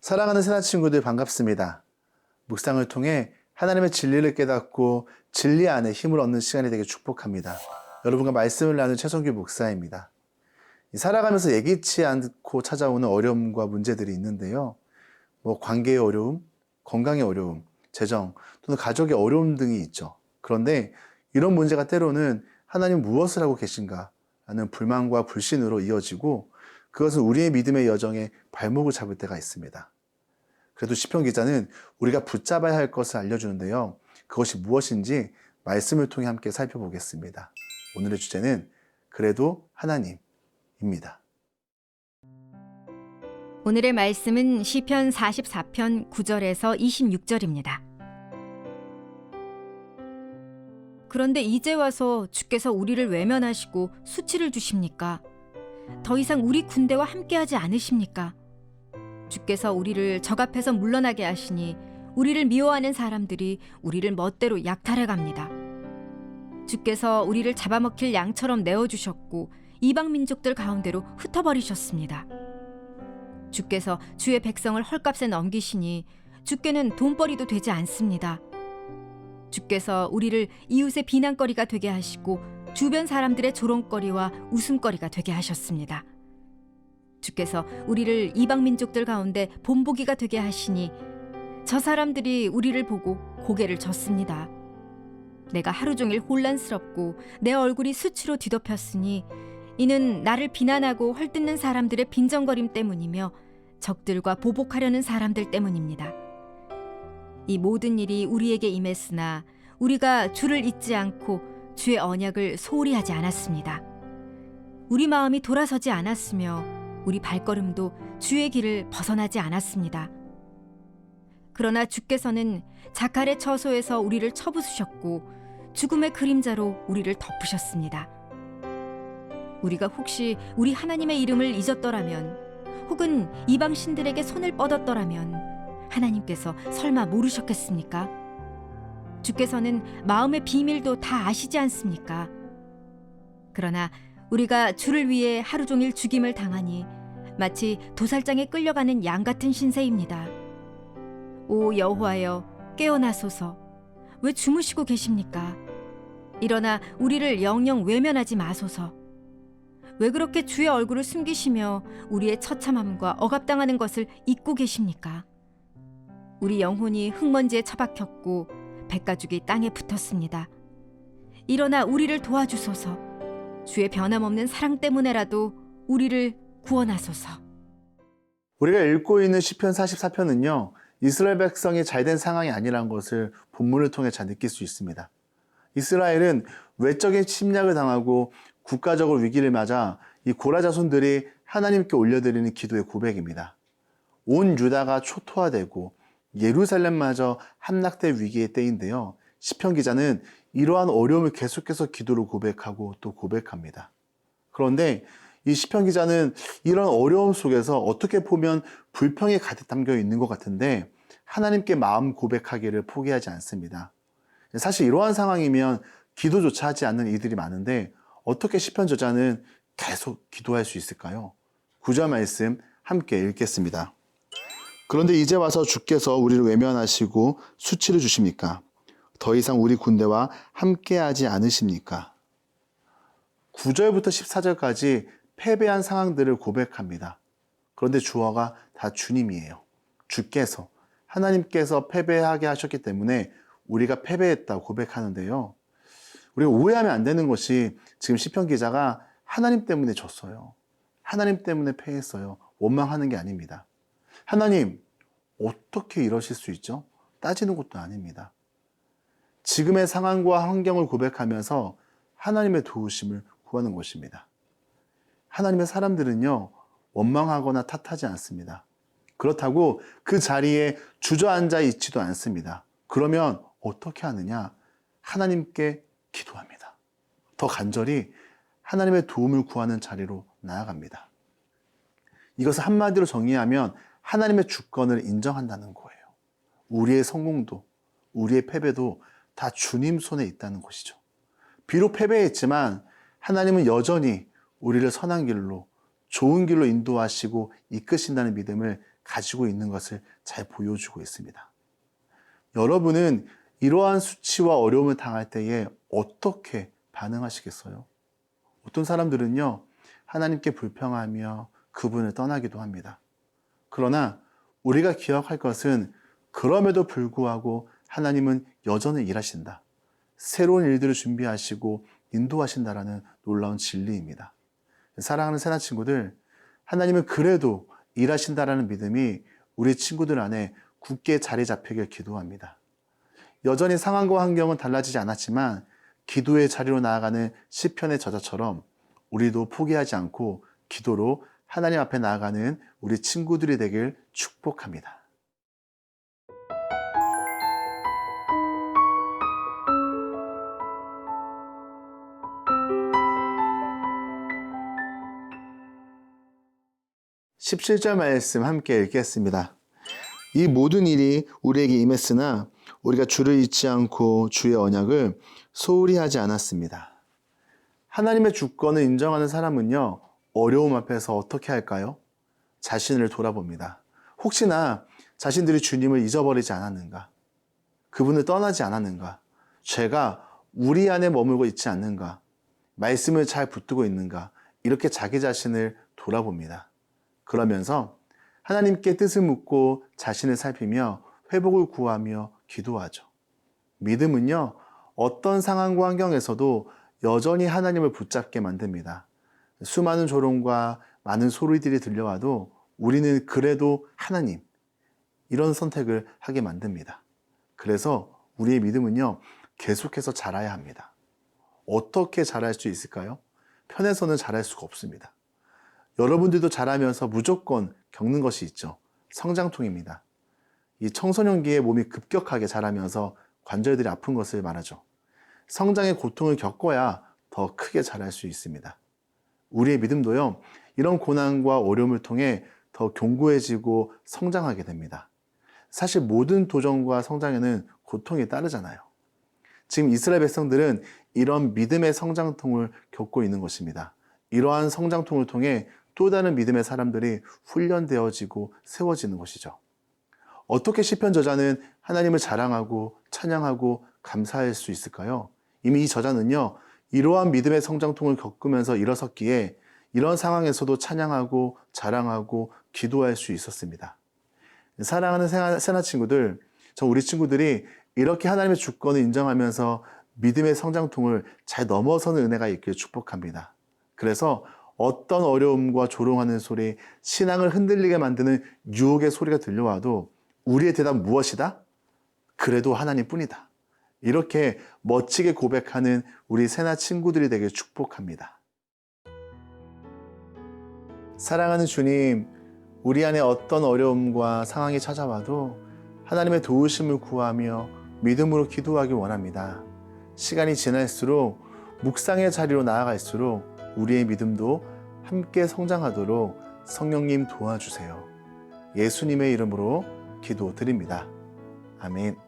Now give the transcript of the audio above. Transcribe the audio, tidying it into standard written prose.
사랑하는 새날 친구들 반갑습니다. 묵상을 통해 하나님의 진리를 깨닫고 진리 안에 힘을 얻는 시간이 되게 축복합니다. 여러분과 말씀을 나눈 최성규 목사입니다. 살아가면서 예기치 않고 찾아오는 어려움과 문제들이 있는데요. 관계의 어려움, 건강의 어려움, 재정 또는 가족의 어려움 등이 있죠. 그런데 이런 문제가 때로는 하나님 무엇을 하고 계신가 라는 불만과 불신으로 이어지고 그것은 우리의 믿음의 여정에 발목을 잡을 때가 있습니다. 그래도 시편 기자는 우리가 붙잡아야 할 것을 알려주는데요. 그것이 무엇인지 말씀을 통해 함께 살펴보겠습니다. 오늘의 주제는 그래도 하나님입니다. 오늘의 말씀은 시편 44편 9절에서 26절입니다. 그런데 이제 와서 주께서 우리를 외면하시고 수치를 주십니까? 더 이상 우리 군대와 함께하지 않으십니까? 주께서 우리를 적 앞에서 물러나게 하시니 우리를 미워하는 사람들이 우리를 멋대로 약탈해 갑니다. 주께서 우리를 잡아먹힐 양처럼 내어주셨고 이방 민족들 가운데로 흩어버리셨습니다. 주께서 주의 백성을 헐값에 넘기시니 주께는 돈벌이도 되지 않습니다. 주께서 우리를 이웃의 비난거리가 되게 하시고 주변 사람들의 조롱거리와 웃음거리가 되게 하셨습니다. 주께서 우리를 이방 민족들 가운데 본보기가 되게 하시니 저 사람들이 우리를 보고 고개를 젓습니다. 내가 하루 종일 혼란스럽고 내 얼굴이 수치로 뒤덮였으니 이는 나를 비난하고 헐뜯는 사람들의 빈정거림 때문이며 적들과 보복하려는 사람들 때문입니다. 이 모든 일이 우리에게 임했으나 우리가 주를 잊지 않고 주의 언약을 소홀히 하지 않았습니다. 우리 마음이 돌아서지 않았으며 우리 발걸음도 주의 길을 벗어나지 않았습니다. 그러나 주께서는 자칼의 처소에서 우리를 쳐부수셨고 죽음의 그림자로 우리를 덮으셨습니다. 우리가 혹시 우리 하나님의 이름을 잊었더라면 혹은 이방 신들에게 손을 뻗었더라면 하나님께서 설마 모르셨겠습니까? 주께서는 마음의 비밀도 다 아시지 않습니까? 그러나 우리가 주를 위해 하루 종일 죽임을 당하니 마치 도살장에 끌려가는 양 같은 신세입니다. 오 여호와여 깨어나소서. 왜 주무시고 계십니까? 일어나 우리를 영영 외면하지 마소서. 왜 그렇게 주의 얼굴을 숨기시며 우리의 처참함과 억압당하는 것을 잊고 계십니까? 우리 영혼이 흙먼지에 처박혔고 백가죽이 땅에 붙었습니다. 일어나 우리를 도와주소서. 주의 변함없는 사랑 때문에라도 우리를 구원하소서. 우리가 읽고 있는 시편 44편은요. 이스라엘 백성이 잘된 상황이 아니라는 것을 본문을 통해 잘 느낄 수 있습니다. 이스라엘은 외적인 침략을 당하고 국가적으로 위기를 맞아 이 고라 자손들이 하나님께 올려드리는 기도의 고백입니다. 온 유다가 초토화되고 예루살렘마저 함락될 위기의 때인데요. 시편 기자는 이러한 어려움을 계속해서 기도로 고백하고 또 고백합니다. 그런데 이 시편 기자는 이런 어려움 속에서 어떻게 보면 불평이 가득 담겨 있는 것 같은데 하나님께 마음 고백하기를 포기하지 않습니다. 사실 이러한 상황이면 기도조차 하지 않는 이들이 많은데 어떻게 시편 저자는 계속 기도할 수 있을까요? 9절 말씀 함께 읽겠습니다. 그런데 이제 와서 주께서 우리를 외면하시고 수치를 주십니까? 더 이상 우리 군대와 함께하지 않으십니까? 9절부터 14절까지 패배한 상황들을 고백합니다. 그런데 주어가 다 주님이에요. 주께서, 하나님께서 패배하게 하셨기 때문에 우리가 패배했다고 고백하는데요. 우리가 오해하면 안 되는 것이 지금 시편 기자가 하나님 때문에 졌어요. 하나님 때문에 패했어요. 원망하는 게 아닙니다. 하나님, 어떻게 이러실 수 있죠? 따지는 것도 아닙니다. 지금의 상황과 환경을 고백하면서 하나님의 도우심을 구하는 것입니다. 하나님의 사람들은요, 원망하거나 탓하지 않습니다. 그렇다고 그 자리에 주저앉아 있지도 않습니다. 그러면 어떻게 하느냐? 하나님께 기도합니다. 더 간절히 하나님의 도움을 구하는 자리로 나아갑니다. 이것을 한마디로 정리하면 하나님의 주권을 인정한다는 거예요. 우리의 성공도, 우리의 패배도 다 주님 손에 있다는 것이죠. 비록 패배했지만 하나님은 여전히 우리를 선한 길로, 좋은 길로 인도하시고 이끄신다는 믿음을 가지고 있는 것을 잘 보여주고 있습니다. 여러분은 이러한 수치와 어려움을 당할 때에 어떻게 반응하시겠어요? 어떤 사람들은요, 하나님께 불평하며 그분을 떠나기도 합니다. 그러나 우리가 기억할 것은 그럼에도 불구하고 하나님은 여전히 일하신다. 새로운 일들을 준비하시고 인도하신다라는 놀라운 진리입니다. 사랑하는 새나 친구들, 하나님은 그래도 일하신다라는 믿음이 우리 친구들 안에 굳게 자리 잡히길 기도합니다. 여전히 상황과 환경은 달라지지 않았지만 기도의 자리로 나아가는 시편의 저자처럼 우리도 포기하지 않고 기도로 하나님 앞에 나아가는 우리 친구들이 되길 축복합니다. (17절) 말씀 함께 읽겠습니다. 이 모든 일이 우리에게 임했으나 우리가 주를 잊지 않고 주의 언약을 소홀히 하지 않았습니다. 하나님의 주권을 인정하는 사람은요, 어려움 앞에서 어떻게 할까요? 자신을 돌아봅니다. 혹시나 자신들이 주님을 잊어버리지 않았는가? 그분을 떠나지 않았는가? 죄가 우리 안에 머물고 있지 않는가? 말씀을 잘 붙들고 있는가? 이렇게 자기 자신을 돌아봅니다. 그러면서 하나님께 뜻을 묻고 자신을 살피며 회복을 구하며 기도하죠. 믿음은요, 어떤 상황과 환경에서도 여전히 하나님을 붙잡게 만듭니다. 수많은 조롱과 많은 소리들이 들려와도 우리는 그래도 하나님, 이런 선택을 하게 만듭니다. 그래서 우리의 믿음은요, 계속해서 자라야 합니다. 어떻게 자랄 수 있을까요? 편해서는 자랄 수가 없습니다. 여러분들도 자라면서 무조건 겪는 것이 있죠. 성장통입니다. 이 청소년기에 몸이 급격하게 자라면서 관절들이 아픈 것을 말하죠. 성장의 고통을 겪어야 더 크게 자랄 수 있습니다. 우리의 믿음도요, 이런 고난과 어려움을 통해 더 견고해지고 성장하게 됩니다. 사실 모든 도전과 성장에는 고통이 따르잖아요. 지금 이스라엘 백성들은 이런 믿음의 성장통을 겪고 있는 것입니다. 이러한 성장통을 통해 또 다른 믿음의 사람들이 훈련되어지고 세워지는 것이죠. 어떻게 시편 저자는 하나님을 자랑하고 찬양하고 감사할 수 있을까요? 이미 이 저자는요, 이러한 믿음의 성장통을 겪으면서 일어섰기에 이런 상황에서도 찬양하고 자랑하고 기도할 수 있었습니다. 사랑하는 새나 친구들, 우리 친구들이 이렇게 하나님의 주권을 인정하면서 믿음의 성장통을 잘 넘어서는 은혜가 있길 축복합니다. 그래서 어떤 어려움과 조롱하는 소리, 신앙을 흔들리게 만드는 유혹의 소리가 들려와도 우리의 대답은 무엇이다? 그래도 하나님뿐이다. 이렇게 멋지게 고백하는 우리 새나 친구들이 되길 축복합니다. 사랑하는 주님, 우리 안에 어떤 어려움과 상황이 찾아와도 하나님의 도우심을 구하며 믿음으로 기도하기 원합니다. 시간이 지날수록 묵상의 자리로 나아갈수록 우리의 믿음도 함께 성장하도록 성령님 도와주세요. 예수님의 이름으로 기도드립니다. 아멘.